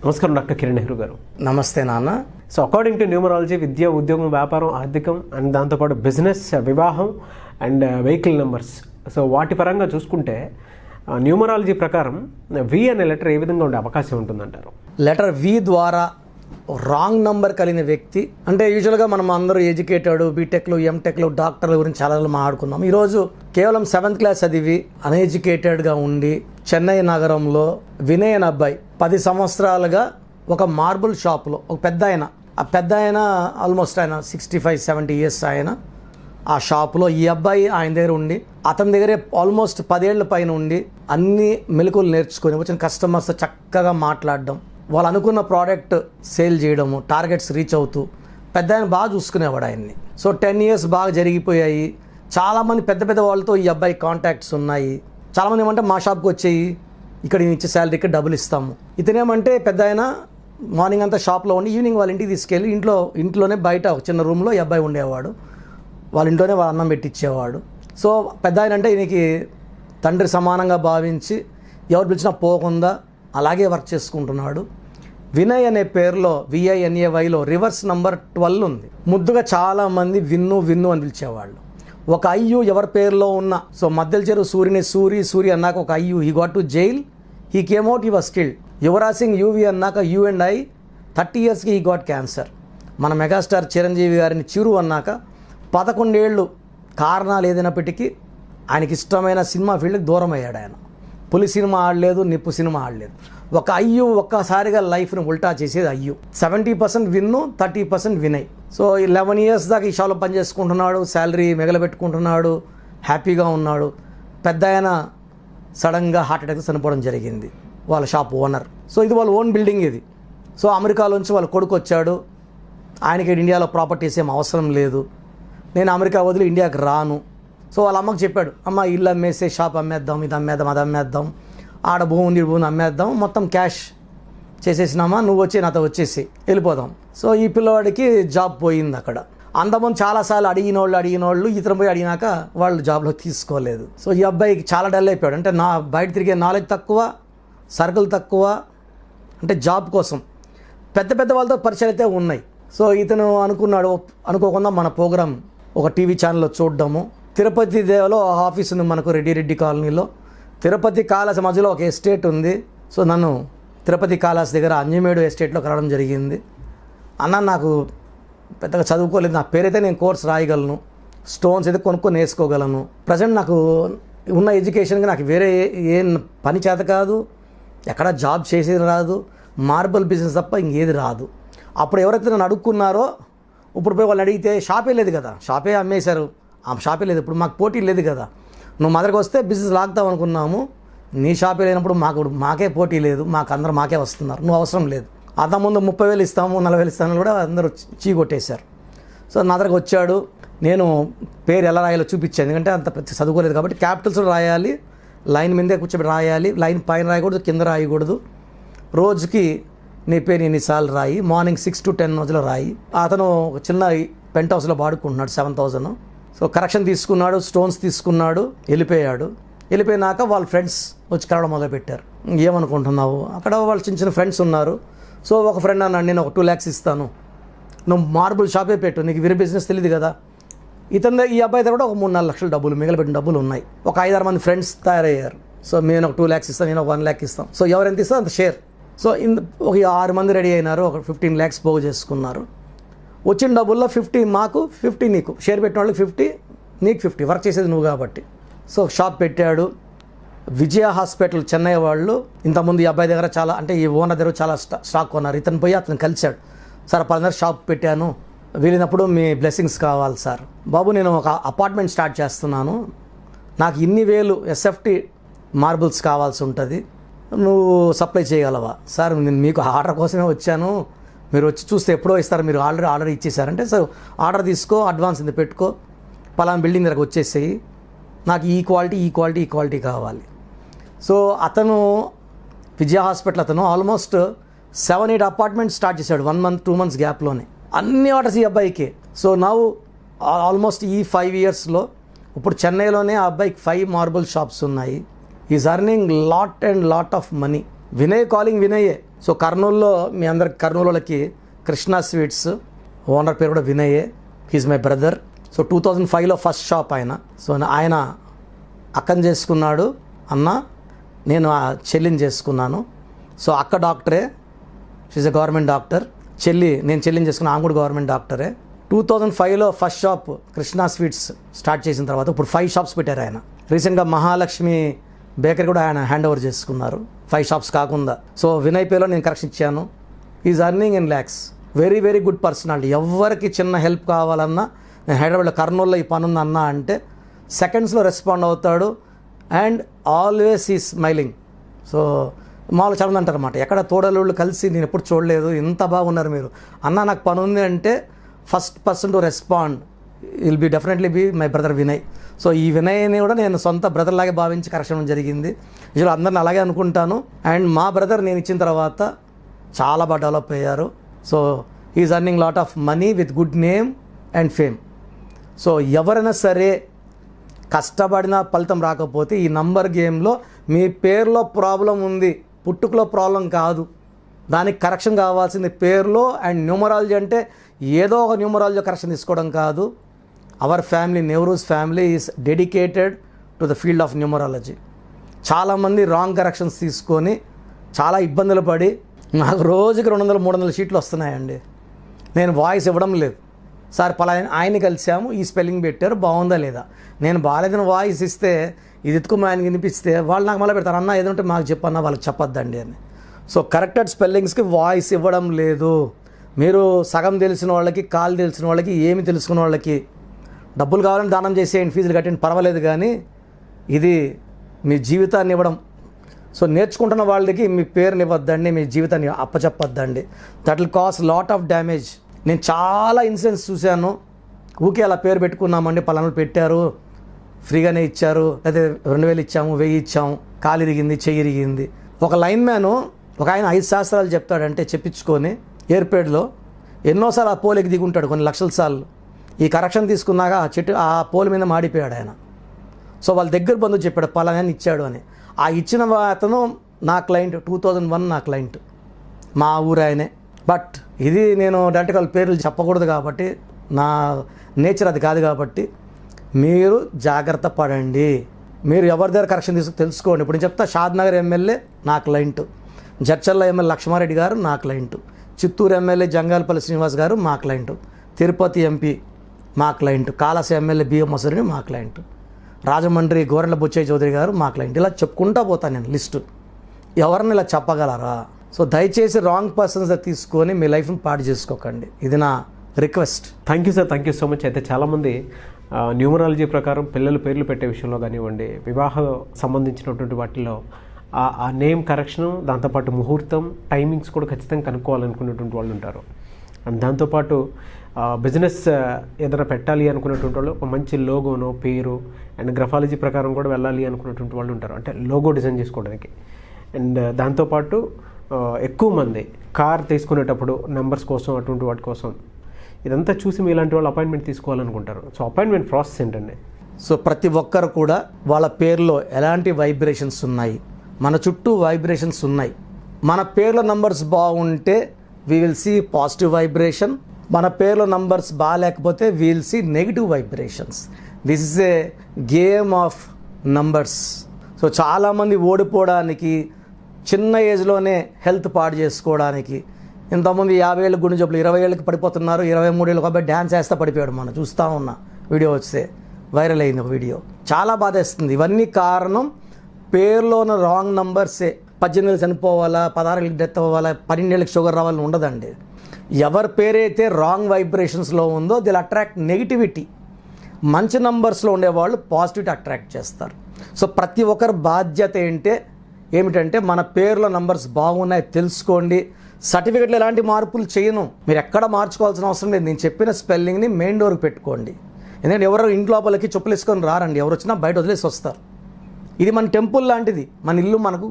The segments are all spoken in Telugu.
నమస్కారం డాక్టర్ కిరణ్ నెహ్రూ గారు. నమస్తే నాన్న. సో అకార్డింగ్ టు న్యూమరాలజీ విద్య, ఉద్యోగం, వ్యాపారం, ఆర్థికం అండ్ దాంతోపాటు బిజినెస్, వివాహం అండ్ వెహికల్ నెంబర్స్, సో వాటి పరంగా చూసుకుంటే న్యూమరాలజీ ప్రకారం వి అనే లెటర్ ఏ విధంగా ఉండే అవకాశం ఉంటుందంటారు? లెటర్ వి ద్వారా రాంగ్ నంబర్ కలిగిన వ్యక్తి అంటే యూజువల్గా మనం అందరూ ఎడ్యుకేటెడ్, బీటెక్లు, ఎంటెక్లు, డాక్టర్ల గురించి చాలా మాట్లాడుకున్నాం. ఈరోజు కేవలం 7th క్లాస్ చదివి అన్ఎడ్యుకేటెడ్గా ఉండి చెన్నై నగరంలో వినయ్ అనే అబ్బాయి 10 సంవత్సరాలుగా ఒక మార్బుల్ షాప్లో ఒక పెద్ద ఆయన ఆల్మోస్ట్ ఆయన 65-70 ఇయర్స్ ఆయన ఆ షాప్లో ఈ అబ్బాయి ఆయన దగ్గర ఉండి అతని దగ్గరే ఆల్మోస్ట్ 10 ఏళ్ల పైన ఉండి అన్ని మెలకువలు నేర్చుకొని వచ్చిన కస్టమర్స్ చక్కగా మాట్లాడడం, వాళ్ళు అనుకున్న ప్రోడక్ట్ సేల్ చేయడము, టార్గెట్స్ రీచ్ అవుతూ పెద్ద ఆయన బాగా చూసుకునేవాడు ఆయన్ని. సో 10 ఇయర్స్ బాగా జరిగిపోయాయి. చాలామంది పెద్ద పెద్ద వాళ్ళతో ఈ అబ్బాయి కాంటాక్ట్స్ ఉన్నాయి. చాలామంది ఏమంటే మా షాప్కి వచ్చేయి, ఇక్కడ ఇచ్చే శాలరీకి డబ్బులు ఇస్తాము. ఇతనేమంటే పెద్ద ఆయన మార్నింగ్ అంతా షాప్లో ఉండి ఈవినింగ్ వాళ్ళ ఇంటికి తీసుకెళ్ళి ఇంట్లోనే బయట ఒక చిన్న రూమ్లో ఈ అబ్బాయి ఉండేవాడు. వాళ్ళ ఇంట్లోనే వాళ్ళ అన్నం పెట్టించేవాడు. సో పెద్ద ఆయన అంటే ఈయనకి తండ్రి సమానంగా భావించి ఎవరు పిలిచినా పోకుండా అలాగే వర్క్ చేసుకుంటున్నాడు. వినయ్ అనే పేరులో VINAYలో రివర్స్ నంబర్ 12 ఉంది. ముద్దుగా చాలామంది విన్ను అని పిలిచేవాళ్ళు. ఒక అయ్యు ఎవరి పేరులో ఉన్న, సో మధ్యల చెరువు సూరి అన్నాక ఒక అయ్యు, he got to jail, he came out, he was killed. Yuvraj Singh UV అన్నాక U&I 30 ఇయర్స్కి హీ గాట్ క్యాన్సర్. మన మెగాస్టార్ చిరంజీవి గారిని చిరు అన్నాక 11 ఏళ్ళు కారణాలు ఏదైనప్పటికీ ఆయనకి ఇష్టమైన సినిమా ఫీల్డ్కి దూరం అయ్యాడు. ఆయన పులి సినిమా ఆడలేదు, నిప్పు సినిమా ఆడలేదు. ఒక అయ్యు ఒక్కసారిగా లైఫ్ని ఉల్టా చేసేది అయ్యు. 70% విన్ను, 30% వినయ్. సో 11 ఇయర్స్ దాకా ఈ షాలో పనిచేసుకుంటున్నాడు, శాలరీ మిగలబెట్టుకుంటున్నాడు, హ్యాపీగా ఉన్నాడు. పెద్ద ఆయన సడన్గా హార్ట్ అటాక్ చనిపోవడం జరిగింది, వాళ్ళ షాప్ ఓనర్. సో ఇది వాళ్ళ ఓన్ బిల్డింగ్ ఇది. సో అమెరికాలోంచి వాళ్ళ కొడుకు వచ్చాడు, ఆయనకి ఇండియాలో ప్రాపర్టీస్ ఏం అవసరం లేదు, నేను అమెరికా వదిలి ఇండియాకి రాను. సో వాళ్ళ అమ్మకి చెప్పాడు, అమ్మ ఇల్లు అమ్మేసే షాప్ అమ్మేద్దాం, ఇది అమ్మేద్దాం, అది అమ్మేద్దాం, ఆడ భూమి అమ్మేద్దాం, మొత్తం క్యాష్ చేసేసినామా, నువ్వు వచ్చి నాతో వచ్చేసి వెళ్ళిపోదాం. సో ఈ పిల్లవాడికి జాబ్ పోయింది అక్కడ. అంతమంది చాలాసార్లు అడిగినోళ్ళు ఇతరం పోయి అడిగినాక వాళ్ళు జాబ్లో తీసుకోలేదు. సో ఈ అబ్బాయికి చాలా డల్ అయిపోయాడు. అంటే బయట తిరిగే నాలెడ్జ్ తక్కువ, సర్కిల్ తక్కువ, అంటే జాబ్ కోసం పెద్ద వాళ్ళతో పరిచయాలు అయితే ఉన్నాయి. సో ఇతను అనుకోకుండా మన ప్రోగ్రాం ఒక టీవీ ఛానల్లో చూడడము. తిరుపతి దేవలో ఆఫీస్ ఉంది మనకు, రెడ్డి కాలనీలో. తిరుపతి కాళాస్ మధ్యలో ఒక ఎస్టేట్ ఉంది. సో నన్ను తిరుపతి కాళాస్ దగ్గర అంజమేడు ఎస్టేట్లో కలవడం జరిగింది. అన్న నాకు పెద్దగా చదువుకోలేదు, నా పేరైతే నేను కోర్స్ రాయగలను, స్టోన్స్ అయితే కొనుక్కొని వేసుకోగలను. ప్రజెంట్ నాకు ఉన్న ఎడ్యుకేషన్కి నాకు వేరే ఏ పని చేత కాదు, ఎక్కడ జాబ్ చేసేది రాదు, మార్బుల్ బిజినెస్ తప్ప ఇంకేది రాదు. అప్పుడు ఎవరైతే నన్ను అడుక్కున్నారో ఇప్పుడు పోయి వాళ్ళని అడిగితే షాపే లేదు కదా, షాపే అమ్మేశారు, ఆ షాపే లేదు, ఇప్పుడు మాకు పోటీ లేదు కదా, నువ్వు మా దగ్గరకు వస్తే బిజినెస్ లాగుతావు అనుకున్నాము, నీ షాపే లేనప్పుడు మాకే పోటీ లేదు, అందరూ మాకే వస్తున్నారు, నువ్వు అవసరం లేదు. అంతకుముందు 30,000 ఇస్తాము, 40,000 ఇస్తామని కూడా అందరూ చీకొట్టేశారు. సో నా దగ్గరకు వచ్చాడు, నేను పేరు ఎలా రాయాలో చూపించాను, ఎందుకంటే అంత చదువుకోలేదు కాబట్టి క్యాపిటల్స్ రాయాలి, లైన్ మీదే కూర్చోబెట్టి రాయాలి, లైన్ పైన రాయకూడదు, కింద రాయకూడదు, రోజుకి నీ పేరు ఎన్నిసార్లు రాయి, మార్నింగ్ 6 to 10 రోజులు రాయి. అతను చిన్న పెంట్ హౌస్లో వాడుకుంటున్నాడు 7,000. సో కరెక్షన్ తీసుకున్నాడు, స్టోన్స్ తీసుకున్నాడు, వెళ్ళిపోయినాక వాళ్ళ ఫ్రెండ్స్ వచ్చి కలవడం మొదలుపెట్టారు. ఏమనుకుంటున్నావు, అక్కడ వాళ్ళు చిన్న ఫ్రెండ్స్ ఉన్నారు. సో ఒక ఫ్రెండ్ అన్నాడు, నేను ఒక 2 lakhs ఇస్తాను, నువ్వు మార్బుల్ షాపే పెట్టు, నీకు వేరే బిజినెస్ తెలియదు కదా. ఈ అబ్బాయి దగ్గర కూడా ఒక 3-4 లక్షల డబ్బులు మిగిలిపెట్టిన డబ్బులు ఉన్నాయి. ఒక 5-6 మంది ఫ్రెండ్స్ తయారయ్యారు. సో నేను ఒక 2 lakhs ఇస్తాను, నేను ఒక 1 lakh ఇస్తాను. సో ఎవరెంత ఇస్తారో అంత షేర్. సో ఒక 6 మంది రెడీ అయినారు, ఒక 15 lakhs పోగు చేసుకున్నారు. వచ్చిన డబ్బుల్లో 50 మాకు, 50 నీకు, షేర్ పెట్టిన వాళ్ళకి 50, నీకు 50, వర్క్ చేసేది నువ్వు కాబట్టి. సో షాప్ పెట్టాడు. విజయ హాస్పిటల్ చెన్నై వాళ్ళు ఇంతకుముందు ఈ అబ్బాయి దగ్గర చాలా, అంటే ఈ ఓనర్ దగ్గర చాలా స్టాక్ కొన్నారు. ఇతను పోయి అతను కలిశాడు, సార్ 10 షాప్ పెట్టాను, వీలినప్పుడు మీ బ్లెస్సింగ్స్ కావాలి సార్. బాబు నేను ఒక అపార్ట్మెంట్ స్టార్ట్ చేస్తున్నాను, నాకు ఇన్ని వేలు SFT మార్బుల్స్ కావాల్సి ఉంటుంది, నువ్వు సప్లై చేయగలవా? సార్ నేను మీకు ఆర్డర్ కోసమే వచ్చాను, మీరు వచ్చి చూస్తే ఎప్పుడో ఇస్తారు, మీరు ఆర్డర్ ఇచ్చేసారంటే సార్ ఆర్డర్ తీసుకో, అడ్వాన్స్ ఇంత పెట్టుకో, పలానా బిల్డింగ్ దగ్గరకు వచ్చేసేయి, నాకు ఈ క్వాలిటీ కావాలి. సో అతను విజయ హాస్పిటల్ అతను ఆల్మోస్ట్ 7-8 అపార్ట్మెంట్స్ స్టార్ట్ చేశాడు 1 month 2 months గ్యాప్లోనే. అన్ని ఆర్డర్స్ ఈ అబ్బాయికి. సో నౌ ఆల్మోస్ట్ ఈ 5 yearsలో ఇప్పుడు చెన్నైలోనే ఆ అబ్బాయికి 5 మార్బుల్ షాప్స్ ఉన్నాయి. Is earning lot of money. Vinay calling వినయే. సో కర్నూలులో మీ అందరికి కర్నూలు వాళ్ళకి కృష్ణా స్వీట్స్ ఓనర్ పేరు కూడా వినయే. He's my brother. సో 2005లో ఫస్ట్ షాప్ ఆయన. సో ఆయన అక్కని చేసుకున్నాడు, అన్న నేను ఆ చెల్లిని చేసుకున్నాను. సో అక్క డాక్టరే, షీజ్ ఎ గవర్నమెంట్ డాక్టర్. నేను చెల్లిని చేసుకున్న ఆమె కూడా గవర్నమెంట్ డాక్టరే. 2005లో first shop Krishna sweets start చేసిన తర్వాత ఇప్పుడు 5 షాప్స్ పెట్టారు ఆయన. రీసెంట్గా మహాలక్ష్మి బేకరీ కూడా ఆయన హ్యాండ్ ఓవర్ చేసుకున్నారు 5 షాప్స్ కాకుండా. సో వినయ్ పేలో నేను కరెక్షన్ ఇచ్చాను. Is earning in lakhs. Very very good personality. ఎవరికి చిన్న హెల్ప్ కావాలన్నా, నేను హైదరాబాద్లో కర్నూలులో ఈ పని ఉంది అన్నా అంటే సెకండ్స్లో రెస్పాండ్ అవుతాడు. అండ్ ఆల్వేస్ ఈ స్మైలింగ్. సో మామూలుగా చాలా అంటారు అన్నమాట, ఎక్కడ తోడలుళ్ళు కలిసి నేను ఎప్పుడు చూడలేదు, ఇంత బాగున్నారు మీరు, అన్న నాకు పని ఉంది అంటే first person to respond will be definitely be my brother Vinay. So ఈ వినయ్ని కూడా నేను సొంత బ్రదర్ లాగే భావించి కరెక్షన్ జరిగింది. నిజంగా అందరిని అలాగే అనుకుంటాను. అండ్ మా బ్రదర్ నేను ఇచ్చిన తర్వాత చాలా బాగా డెవలప్ అయ్యారు. So is earning lot of money with good name and fame. So ఎవరైనా సరే కష్టపడిన ఫలితం రాకపోతే ఈ నంబర్ గేమ్లో మీ పేరులో ప్రాబ్లం ఉంది, పుట్టుకలో ప్రాబ్లం కాదు. దానికి కరెక్షన్ కావాల్సింది పేరులో. అండ్ న్యూమరాలజీ అంటే ఏదో ఒక న్యూమరాలజీ కరెక్షన్ తీసుకోవడం కాదు. Our family, Nehru's family is dedicated to the field of numerology. చాలామంది రాంగ్ కరెక్షన్స్ తీసుకొని చాలా ఇబ్బందులు పడి నాకు రోజుకి 200-300 షీట్లు వస్తున్నాయండి. నేను వాయిస్ ఇవ్వడం లేదు. సార్ పలానా ఆయన్ని కలిసాము, ఈ స్పెల్లింగ్ పెట్టారు, బాగుందా లేదా. నేను బాగాలేదని వాయిస్ ఇస్తే ఇది ఎత్తుకుని ఆయనకి వినిపిస్తే వాళ్ళు నాకు మళ్ళీ పెడతారు, అన్న ఏదంటే మాకు చెప్పన్నా, వాళ్ళకి చెప్పొద్దండి అని. సో కరెక్టెడ్ స్పెల్లింగ్స్కి వాయిస్ ఇవ్వడం లేదు. మీరు సగం తెలిసిన వాళ్ళకి, కాలు తెలిసిన వాళ్ళకి, ఏమి తెలుసుకున్న వాళ్ళకి డబ్బులు కావాలని దానం చేసేయండి, ఫీజులు కట్టండి, పర్వాలేదు. కానీ ఇది మీ జీవితాన్ని ఇవ్వడం. సో నేర్చుకుంటున్న వాళ్ళకి మీ పేరుని ఇవ్వద్దండి, మీ జీవితాన్ని అప్పచెప్పొద్దండి. That will cause lot of damage. నేను చాలా ఇన్సిడెంట్స్ చూశాను. ఊకే అలా పేరు పెట్టుకున్నామండి, పలానా పెట్టారు, ఫ్రీగానే ఇచ్చారు, లేదా 2000 ఇచ్చాము, 1000 ఇచ్చాము, కాలు ఇరిగింది, చెయ్యి ఇరిగింది. ఒక లైన్ మ్యాను ఒక ఆయన 5 శాస్త్రాలు చెప్తాడంటే చెప్పించుకొని ఎయిర్పేడ్లో ఎన్నోసార్లు ఆ పోల్ ఎక్కి దిగుంటాడు, కొన్ని లక్షల సార్లు. ఈ కరెక్షన్ తీసుకున్నాక ఆ పోల్ మీద మాడిపోయాడు ఆయన. సో వాళ్ళ దగ్గర బంధువు చెప్పాడు పలానా ఇచ్చాడు అని. ఆ ఇచ్చిన అతను నా క్లయింట్, 2001 నా క్లయింట్, మా ఊరు ఆయనే. బట్ ఇది నేను డైరెక్ట్గా వాళ్ళ పేర్లు చెప్పకూడదు కాబట్టి, నా నేచర్ అది కాదు కాబట్టి మీరు జాగ్రత్త పడండి. మీరు ఎవరి దగ్గర కరెక్షన్ తెలుసుకోండి. ఇప్పుడు నేను చెప్తా, షాద్నగర్ ఎమ్మెల్యే నా క్లయింట్, జడ్చర్ల ఎమ్మెల్యే లక్ష్మారెడ్డి గారు నా క్లయింట్, చిత్తూరు ఎమ్మెల్యే జంగాలపల్లి శ్రీనివాస్ గారు మా క్లయింట్, తిరుపతి ఎంపీ మా క్లయింట్, కాళాసి ఎమ్మెల్యే బిఎం మొసరిని మా క్లయింట్, రాజమండ్రి గోరెంట్ల బుచ్చయ్య చౌదరి గారు మా క్లయింట్. ఇలా చెప్పుకుంటా పోతాను నేను లిస్టు. ఎవరిని ఇలా చెప్పగలరా? సో దయచేసి రాంగ్ పర్సన్స్ తీసుకొని మీ లైఫ్ని పాడు చేసుకోకండి. ఇది నా request. Thank you sir, thank you so much. అయితే చాలామంది న్యూమరాలజీ ప్రకారం పిల్లలు పేర్లు పెట్టే విషయంలో కానివ్వండి, వివాహ సంబంధించినటువంటి వాటిల్లో ఆ నేమ్ కరెక్షను, దాంతోపాటు ముహూర్తం, టైమింగ్స్ కూడా ఖచ్చితంగా కనుక్కోవాలనుకునేటువంటి వాళ్ళు ఉంటారు. అండ్ దాంతోపాటు బిజినెస్ ఏదైనా పెట్టాలి అనుకునేటువంటి వాళ్ళు ఒక మంచి లోగోనో, పేరు అండ్ గ్రఫాలజీ ప్రకారం కూడా వెళ్ళాలి అనుకునేటువంటి వాళ్ళు ఉంటారు, అంటే లోగో డిజైన్ చేసుకోవడానికి. అండ్ దాంతోపాటు ఎక్కువ మంది కార్ తీసుకునేటప్పుడు నెంబర్స్ కోసం, అటువంటి వాటి కోసం ఇదంతా చూసి మీలాంటి వాళ్ళు అపాయింట్మెంట్ తీసుకోవాలనుకుంటారు. సో అపాయింట్మెంట్ ప్రాసెస్ ఏంటండి? సో ప్రతి ఒక్కరు కూడా వాళ్ళ పేరులో ఎలాంటి వైబ్రేషన్స్ ఉన్నాయి, మన చుట్టూ వైబ్రేషన్స్ ఉన్నాయి. మన పేర్ల నంబర్స్ బాగుంటే we will see positive vibration. మన పేర్ల నంబర్స్ బాగాలేకపోతే we will see negative vibrations. This is a game of numbers. So చాలామంది ఓడిపోవడానికి, చిన్న ఏజ్లోనే హెల్త్ పాడు చేసుకోవడానికి, ఇంతమంది 50 ఏళ్ళ గుండె జబ్బులు 20 ఏళ్ళకి పడిపోతున్నారు. 23 ఏళ్ళకి అబ్బాయి డ్యాన్స్ వేస్తా పడిపోయాడు. మనం చూస్తూ ఉన్న వీడియో వస్తే వైరల్ అయింది ఒక వీడియో. చాలా బాధేస్తుంది. ఇవన్నీ కారణం పేరులో ఉన్న రాంగ్ నంబర్సే. 18 ఏళ్ళు చనిపోవాలా, 16 ఏళ్ళకి డెత్ అవ్వాలా, 12 ఏళ్ళకి షుగర్ రావాలని ఉండదండి. ఎవరి పేరైతే రాంగ్ వైబ్రేషన్స్లో ఉందో దిల్ అట్రాక్ట్ నెగిటివిటీ. మంచి నంబర్స్లో ఉండేవాళ్ళు పాజిటివిటీ అట్రాక్ట్ చేస్తారు. సో ప్రతి ఒక్కరి బాధ్యత ఏమిటంటే మన పేర్లో నంబర్స్ బాగున్నాయి తెలుసుకోండి. సర్టిఫికెట్లో ఎలాంటి మార్పులు చేయను, మీరు ఎక్కడ మార్చుకోవాల్సిన అవసరం లేదు. నేను చెప్పిన స్పెల్లింగ్ని మెయిన్ డోర్కి పెట్టుకోండి. ఎందుకంటే ఎవరు ఇంటి లోపలికి చెప్పులు వేసుకొని రారండి, ఎవరు వచ్చినా బయట వదిలేసి వస్తారు. ఇది మన టెంపుల్ లాంటిది, మన ఇల్లు మనకు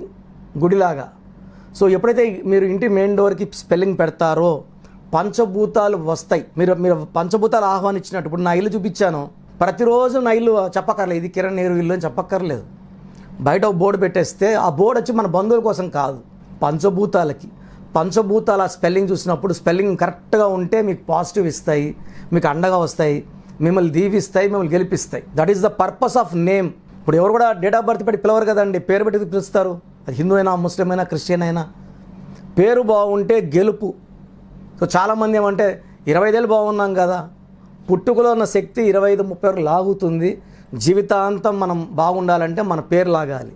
గుడిలాగా. సో ఎప్పుడైతే మీరు ఇంటి మెయిన్ డోర్కి స్పెల్లింగ్ పెడతారో పంచభూతాలు వస్తాయి. మీరు పంచభూతాలు ఆహ్వానించినట్టు. ఇప్పుడు నా ఇల్లు చూపించాను, ప్రతిరోజు నా ఇల్లు చెప్పక్కర్లేదు, ఇది కిరణ్ నేరు ఇల్లు అని చెప్పక్కర్లేదు. బయట ఒక బోర్డు పెట్టేస్తే ఆ బోర్డు వచ్చి మన బంధువుల కోసం కాదు, పంచభూతాల స్పెల్లింగ్ చూసినప్పుడు స్పెల్లింగ్ కరెక్ట్గా ఉంటే మీకు పాజిటివ్ ఇస్తాయి, మీకు అండగా వస్తాయి, మిమ్మల్ని దీవిస్తాయి, మిమ్మల్ని గెలిపిస్తాయి. That is the purpose of name. ఇప్పుడు ఎవరు కూడా డేట్ ఆఫ్ బర్త్ పెట్టి పిలవరు కదండి, పేరు పెట్టి పిలుస్తారు. అది హిందూ అయినా, ముస్లిం అయినా, క్రిస్టియన్ అయినా. పేరు బాగుంటే గెలుపు. సో చాలామంది ఏమంటే 25 ఏళ్ళు బాగున్నాం కదా, పుట్టుకలో ఉన్న శక్తి 25-30 వరకు లాగుతుంది. జీవితాంతం మనం బాగుండాలంటే మన పేరు లాగాలి.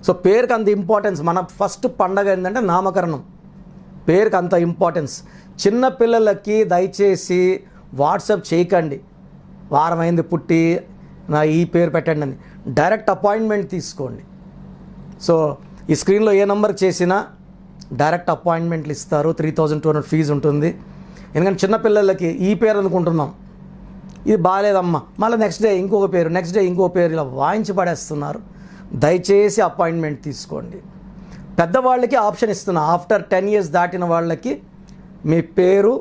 సో పేరుకి అంత ఇంపార్టెన్స్. మన ఫస్ట్ పండగ ఏంటంటే నామకరణం. పేరుకి అంత ఇంపార్టెన్స్. చిన్న పిల్లలకి దయచేసి వాట్సాప్ చేయకండి, వారం అయింది పుట్టి నా ఈ పేరు పెట్టండి అని. డైరెక్ట్ అపాయింట్మెంట్ తీసుకోండి. సో ఈ స్క్రీన్లో ఏ నెంబర్ చేసినా డైరెక్ట్ అపాయింట్మెంట్లు ఇస్తారు. 3200 ఫీజు ఉంటుంది. ఎందుకంటే చిన్నపిల్లలకి ఈ పేరు అనుకుంటున్నాం, ఇది బాగాలేదమ్మా, మళ్ళీ నెక్స్ట్ డే ఇంకొక పేరు, నెక్స్ట్ డే ఇంకో పేరు, ఇలా వాయించి పడేస్తున్నారు. దయచేసి అపాయింట్మెంట్ తీసుకోండి. పెద్దవాళ్ళకి ఆప్షన్ ఇస్తున్నా, ఆఫ్టర్ 10 years దాటిన వాళ్ళకి మీ పేరు,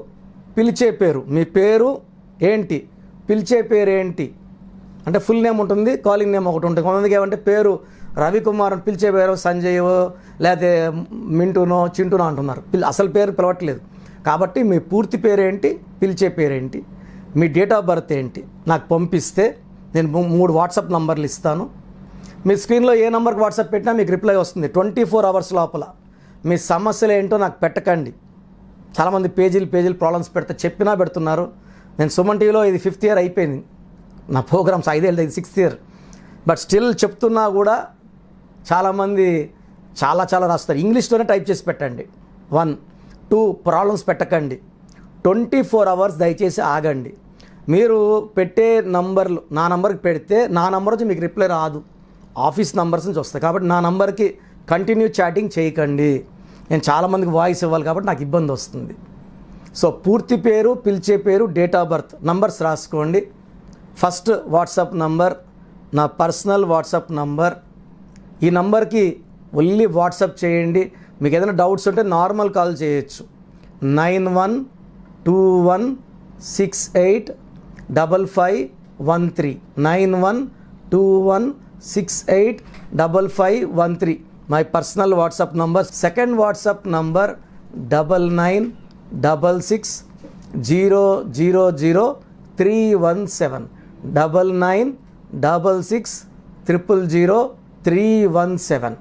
పిలిచే పేరు, మీ పేరు ఏంటి, పిలిచే పేరు ఏంటి అంటే ఫుల్ నేమ్ ఉంటుంది, కాలింగ్ నేమ్ ఒకటి ఉంటుంది. కొంతమందికి ఏమంటే పేరు రవికుమార్ అని పిలిచే పేరు సంజయ్ లేకపోతే మింటూనో చింటూనో అంటున్నారు. అసలు పేరు పిలవట్లేదు. కాబట్టి మీ పూర్తి పేరేంటి, పిలిచే పేరేంటి, మీ డేట్ ఆఫ్ బర్త్ ఏంటి నాకు పంపిస్తే నేను 3 వాట్సాప్ నంబర్లు ఇస్తాను. మీ స్క్రీన్లో ఏ నెంబర్కి వాట్సాప్ పెట్టినా మీకు రిప్లై వస్తుంది 24 hours లోపల. మీ సమస్యలు ఏంటో నాకు పెట్టకండి. చాలామంది పేజీలు ప్రాబ్లమ్స్ చెప్పినా పెడుతున్నారు. నేను సుమన్ టీవీలో ఇది 5th year అయిపోయింది, నా ప్రోగ్రామ్స్ 5 ఏళ్ళు, ఇది 6th year. బట్ స్టిల్ చెప్తున్నా కూడా చాలామంది చాలా రాస్తారు. ఇంగ్లీష్లోనే టైప్ చేసి పెట్టండి. 1, 2 ప్రాబ్లమ్స్ పెట్టకండి. 24 hours దయచేసి ఆగండి. మీరు పెట్టే నంబర్లు నా నంబర్కి పెడితే నా నంబర్ నుంచి మీకు రిప్లై రాదు, ఆఫీస్ నంబర్స్ నుంచి వస్తాయి. కాబట్టి నా నంబర్కి కంటిన్యూ చాటింగ్ చేయకండి. నేను చాలామందికి వాయిస్ ఇవ్వాలి కాబట్టి నాకు ఇబ్బంది వస్తుంది. సో పూర్తి పేరు, పిలిచే పేరు, డేట్ ఆఫ్ బర్త్, నంబర్స్ రాసుకోండి. ఫస్ట్ వాట్సాప్ నంబర్ నా పర్సనల్ వాట్సాప్ నంబర్. ఈ నంబర్కి ఓన్లీ వాట్సాప్ చేయండి. మీకు ఏదైనా డౌట్స్ ఉంటే నార్మల్ కాల్ చేయొచ్చు. 9121685513 9121685513 my personal WhatsApp number. Second WhatsApp number 9966000317 9966000317.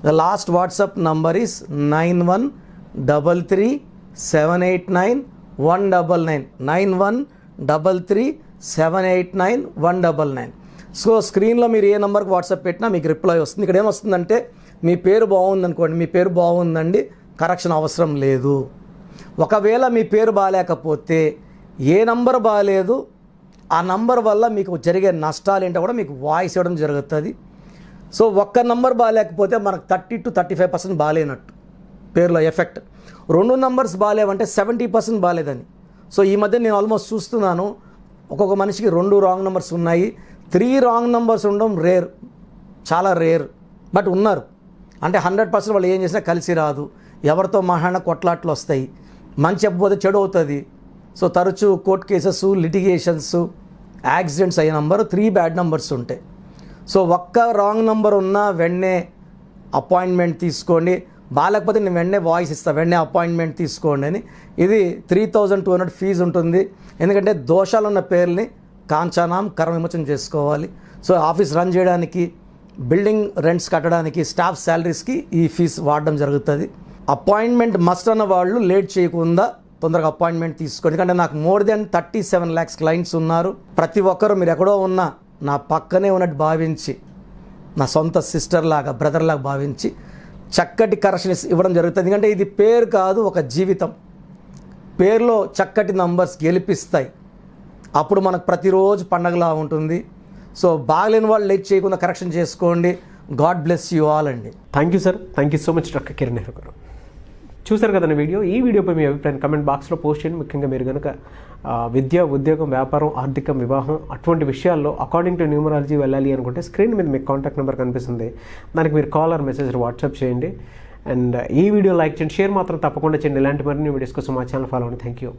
The last WhatsApp number is 9133789199 9133789199. So స్క్రీన్లో మీరు ఏ నెంబర్కి వాట్సాప్ పెట్టినా మీకు రిప్లై వస్తుంది. ఇక్కడ ఏమొస్తుందంటే మీ పేరు బాగుందనుకోండి, మీ పేరు బాగుందండి, కరెక్షన్ అవసరం లేదు. ఒకవేళ మీ పేరు బాగాలేకపోతే ఏ నంబర్ బాగాలేదు ఆ నంబర్ వల్ల మీకు జరిగే నష్టాలు ఏంటో కూడా మీకు వాయిస్ ఇవ్వడం జరుగుతుంది. సో ఒక్క నంబర్ బాగాలేకపోతే మనకు 30 to 35% బాగాలేనట్టు పేరులో ఎఫెక్ట్. 2 నంబర్స్ బాగాలేవంటే 70% బాగాలేదని. సో ఈ మధ్య నేను ఆల్మోస్ట్ చూస్తున్నాను, ఒక్కొక్క మనిషికి 2 రాంగ్ నెంబర్స్ ఉన్నాయి, 3 రాంగ్ నెంబర్స్ ఉండడం రేర్, చాలా రేర్. బట్ ఉన్నారు. అంటే 100% వాళ్ళు ఏం చేసినా కలిసి రాదు. ఎవరితో మహాన కొట్లాట్లు వస్తాయి, మంచి చెప్పకపోతే చెడు అవుతుంది. సో తరచూ కోర్టు కేసెస్, లిటిగేషన్స్, యాక్సిడెంట్స్ అయ్యే నంబర్ 3 బ్యాడ్ నెంబర్స్ ఉంటాయి. సో ఒక్క రాంగ్ నెంబర్ ఉన్నా వెంటనే అపాయింట్మెంట్ తీసుకోండి. బాగాలేకపోతే నేను వెంటనే వాయిస్ ఇస్తాను, వెంటనే అపాయింట్మెంట్ తీసుకోండి అని. ఇది 3200 ఫీజు ఉంటుంది. ఎందుకంటే దోషాలు ఉన్న పేర్లని కాంచానాం కర్మ విమోచన చేసుకోవాలి. సో ఆఫీస్ రన్ చేయడానికి, బిల్డింగ్ రెంట్స్ కట్టడానికి, స్టాఫ్ శాలరీస్కి ఈ ఫీజు వాడడం జరుగుతుంది. అపాయింట్మెంట్ మస్ట్ అన్న వాళ్ళు లేట్ చేయకుండా తొందరగా అపాయింట్మెంట్ తీసుకోండి. ఎందుకంటే నాకు more than 37 lakhs క్లయింట్స్ ఉన్నారు. ప్రతి ఒక్కరు మీరు ఎక్కడో ఉన్నా నా పక్కనే ఉన్నట్టు భావించి, నా సొంత సిస్టర్ లాగా, బ్రదర్ లాగా భావించి చక్కటి కరెక్షన్ ఇవ్వడం జరుగుతుంది. ఎందుకంటే ఇది పేరు కాదు, ఒక జీవితం. పేరులో చక్కటి నంబర్స్ గెలిపిస్తాయి. అప్పుడు మనకు ప్రతిరోజు పండగలా ఉంటుంది. సో బాగలేని వాళ్ళు లేట్ చేయకుండా కరెక్షన్ చేసుకోండి. గాడ్ బ్లెస్ యూ ఆల్ అండి. Thank you sir, thank you so much doctor Kiran Nehru గారు. చూసారు కదండి వీడియో. ఈ వీడియోపై మీ అభిప్రాయం కమెంట్ బాక్స్లో పోస్ట్ చేయండి. ముఖ్యంగా మీరు కనుక విద్య, ఉద్యోగం, వ్యాపారం, ఆర్థికం, వివాహం అటువంటి విషయాల్లో అకార్డింగ్ టు న్యూమరాలజీ వెళ్ళాలి అనుకుంటే స్క్రీన్ మీద మీకు కాంటాక్ట్ నెంబర్ కనిపిస్తుంది, దానికి మీరు కాల్ ఆర్ మెసేజ్ వాట్సాప్ చేయండి. అండ్ ఈ వీడియో లైక్ చేయండి, షేర్ మాత్రం తప్పకుండా చేయండి. ఇలాంటి మరిన్ని వీడియోస్ కోసం మా ఛానల్ ఫాలో అవ్వండి. Thank you.